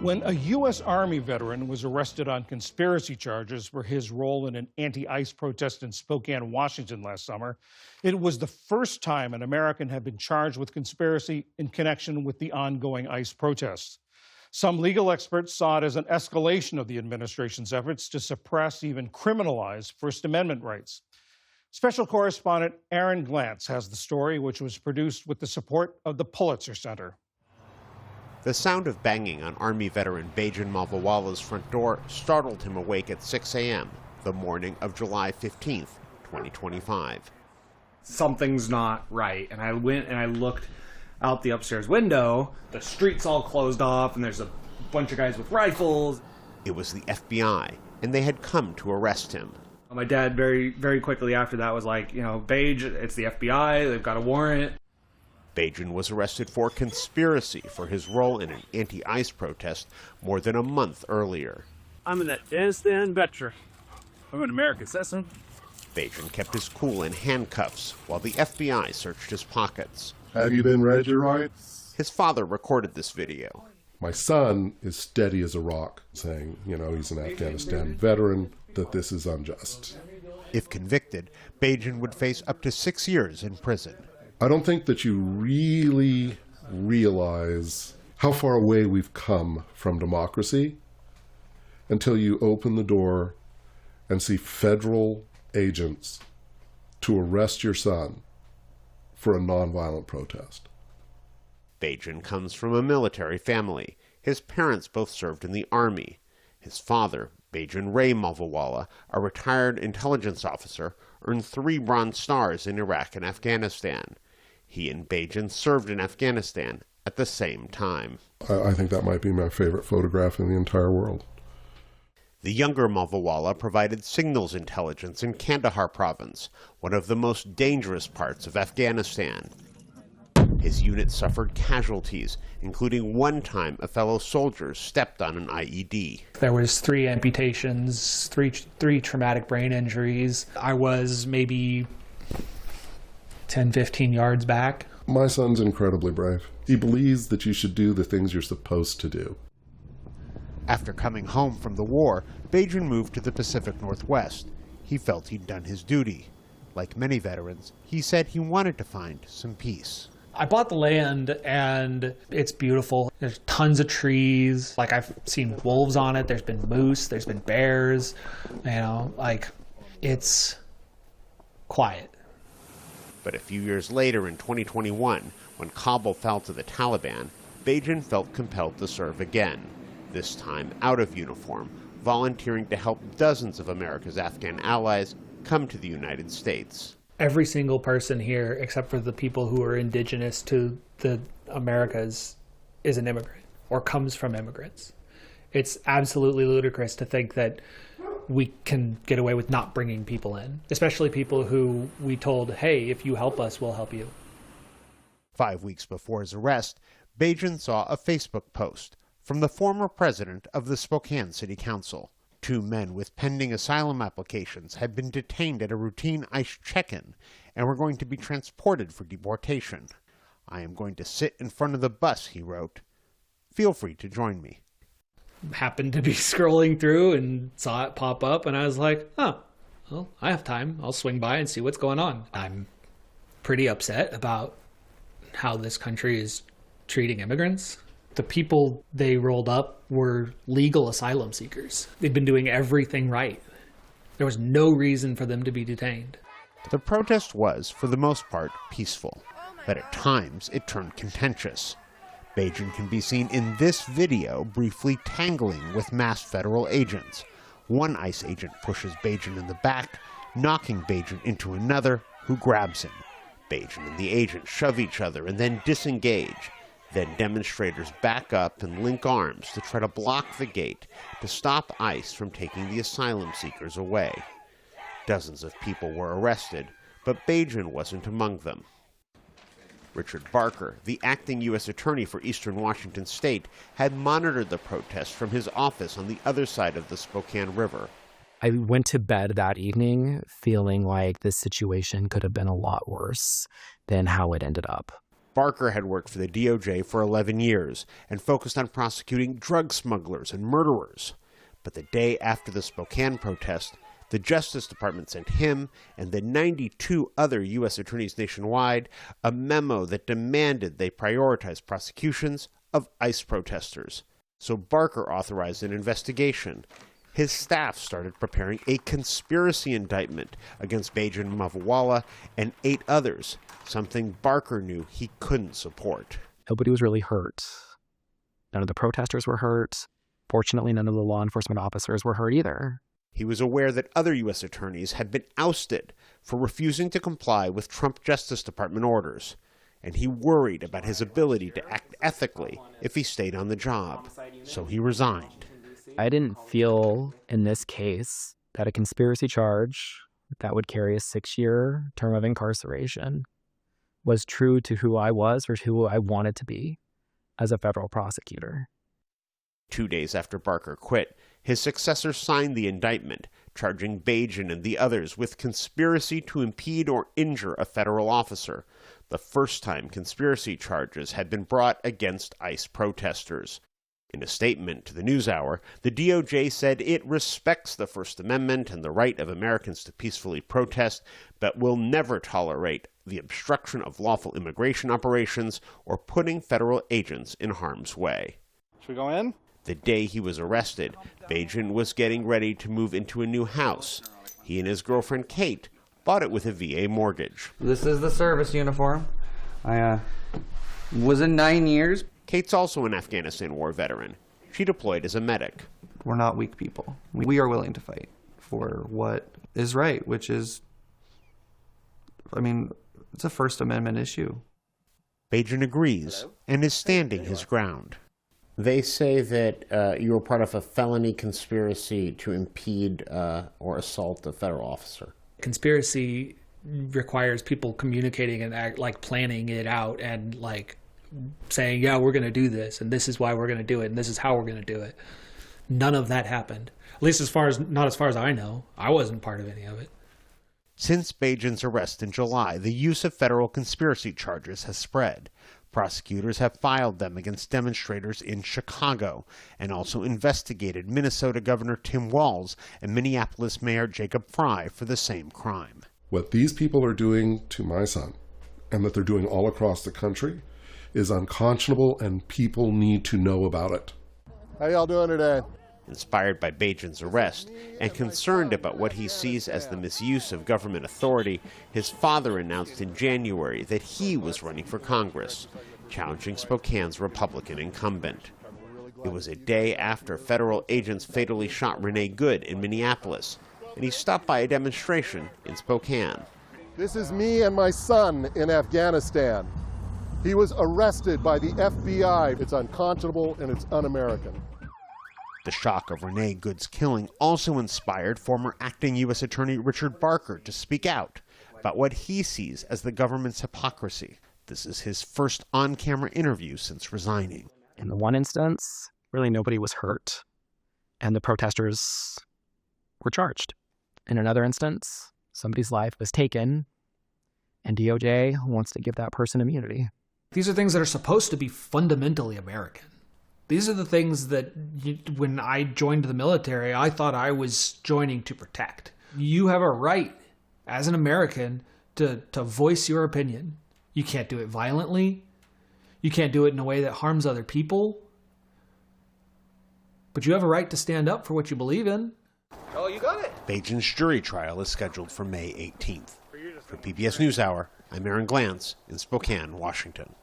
When a U.S. Army veteran was arrested on conspiracy charges for his role in an anti-ICE protest in Spokane, Washington last summer, it was the first time an American had been charged with conspiracy in connection with the ongoing ICE protests. Some legal experts saw it as an escalation of the administration's efforts to suppress, even criminalize, First Amendment rights. Special correspondent Aaron Glantz has the story, which was produced with the support of the Pulitzer Center. The sound of banging on Army veteran Bajan Malvawala's front door startled him awake at 6 a.m., the morning of July 15th, 2025. Something's not right. And I went and I looked out the upstairs window. The street's all closed off, and there's a bunch of guys with rifles. It was the FBI, and they had come to arrest him. My dad very, very quickly after that was like, Bage, it's the FBI, they've got a warrant. Bajan was arrested for conspiracy for his role in an anti-ICE protest more than a month earlier. I'm an Afghanistan veteran. I'm an American citizen. Bajan kept his cool in handcuffs while the FBI searched his pockets. Have you been read your rights? His father recorded this video. My son is steady as a rock, saying, he's an Afghanistan veteran, that this is unjust. If convicted, Bajan would face up to 6 years in prison. I don't think that you really realize how far away we've come from democracy until you open the door and see federal agents to arrest your son for a nonviolent protest. Bajan comes from a military family. His parents both served in the Army. His father, Bajan Ray Malvawala, a retired intelligence officer, earned 3 Bronze Stars in Iraq and Afghanistan. He and Bajan served in Afghanistan at the same time. I think that might be my favorite photograph in the entire world. The younger Malvawala provided signals intelligence in Kandahar province, one of the most dangerous parts of Afghanistan. His unit suffered casualties, including one time a fellow soldier stepped on an IED. There was 3 amputations, three traumatic brain injuries. I was maybe 10, 15 yards back. My son's incredibly brave. He believes that you should do the things you're supposed to do. After coming home from the war, Bajan moved to the Pacific Northwest. He felt he'd done his duty. Like many veterans, he said he wanted to find some peace. I bought the land, and it's beautiful. There's tons of trees. I've seen wolves on it. There's been moose. There's been bears. It's quiet. But a few years later in 2021, when Kabul fell to the Taliban, Bajan felt compelled to serve again, this time out of uniform, volunteering to help dozens of America's Afghan allies come to the United States. Every single person here, except for the people who are indigenous to the Americas, is an immigrant or comes from immigrants. It's absolutely ludicrous to think that we can get away with not bringing people in, especially people who we told, hey, if you help us, we'll help you. 5 weeks before his arrest, Bajan saw a Facebook post from the former president of the Spokane City Council. 2 men with pending asylum applications had been detained at a routine ICE check-in and were going to be transported for deportation. I am going to sit in front of the bus, he wrote. Feel free to join me. Happened to be scrolling through and saw it pop up, and I was like, oh, well, I have time. I'll swing by and see what's going on. I'm pretty upset about how this country is treating immigrants. The people they rolled up were legal asylum seekers. They've been doing everything right. There was no reason for them to be detained. The protest was, for the most part, peaceful, but at times it turned contentious. Bajan can be seen in this video briefly tangling with masked federal agents. One ICE agent pushes Bajan in the back, knocking Bajan into another, who grabs him. Bajan and the agent shove each other and then disengage. Then demonstrators back up and link arms to try to block the gate to stop ICE from taking the asylum seekers away. Dozens of people were arrested, but Bajan wasn't among them. Richard Barker, the acting U.S. Attorney for Eastern Washington State, had monitored the protests from his office on the other side of the Spokane River. I went to bed that evening feeling like this situation could have been a lot worse than how it ended up. Barker had worked for the DOJ for 11 years and focused on prosecuting drug smugglers and murderers. But the day after the Spokane protest, the Justice Department sent him and the 92 other U.S. attorneys nationwide a memo that demanded they prioritize prosecutions of ICE protesters. So Barker authorized an investigation. His staff started preparing a conspiracy indictment against Bajan Mavawala and 8 others, something Barker knew he couldn't support. Nobody was really hurt. None of the protesters were hurt. Fortunately, none of the law enforcement officers were hurt either. He was aware that other U.S. attorneys had been ousted for refusing to comply with Trump Justice Department orders, and he worried about his ability to act ethically if he stayed on the job. So he resigned. I didn't feel in this case that a conspiracy charge that would carry a 6-year term of incarceration was true to who I was or who I wanted to be as a federal prosecutor. 2 days after Barker quit, his successor signed the indictment, charging Bajan and the others with conspiracy to impede or injure a federal officer, the first time conspiracy charges had been brought against ICE protesters. In a statement to the NewsHour, the DOJ said it respects the First Amendment and the right of Americans to peacefully protest, but will never tolerate the obstruction of lawful immigration operations or putting federal agents in harm's way. Should we go in? The day he was arrested, Bajan was getting ready to move into a new house. He and his girlfriend, Kate, bought it with a VA mortgage. This is the service uniform. I was in 9 years. Kate's also an Afghanistan war veteran. She deployed as a medic. We're not weak people. We are willing to fight for what is right, which is, it's a First Amendment issue. Bajan agrees and is standing his ground. They say that you were part of a felony conspiracy to impede or assault a federal officer. Conspiracy requires people communicating and planning it out and saying, yeah, we're going to do this, and this is why we're going to do it, and this is how we're going to do it. None of that happened. At least not as far as I know. I wasn't part of any of it. Since Bajan's arrest in July, the use of federal conspiracy charges has spread. Prosecutors have filed them against demonstrators in Chicago and also investigated Minnesota Governor Tim Walz and Minneapolis Mayor Jacob Frey for the same crime. What these people are doing to my son, and that they're doing all across the country, is unconscionable, and people need to know about it. How y'all doing today? Inspired by Bajan's arrest and concerned about what he sees as the misuse of government authority, his father announced in January that he was running for Congress, challenging Spokane's Republican incumbent. It was a day after federal agents fatally shot Renee Good in Minneapolis, and he stopped by a demonstration in Spokane. This is me and my son in Afghanistan. He was arrested by the FBI. It's unconscionable and it's un-American. The shock of Renee Good's killing also inspired former acting U.S. Attorney Richard Barker to speak out about what he sees as the government's hypocrisy. This is his first on-camera interview since resigning. In the one instance, really nobody was hurt, and the protesters were charged. In another instance, somebody's life was taken, and DOJ wants to give that person immunity. These are things that are supposed to be fundamentally American. These are the things that, when I joined the military, I thought I was joining to protect. You have a right, as an American, to voice your opinion. You can't do it violently. You can't do it in a way that harms other people. But you have a right to stand up for what you believe in. Oh, you got it. Bajan's jury trial is scheduled for May 18th. For PBS NewsHour, I'm Aaron Glantz in Spokane, Washington.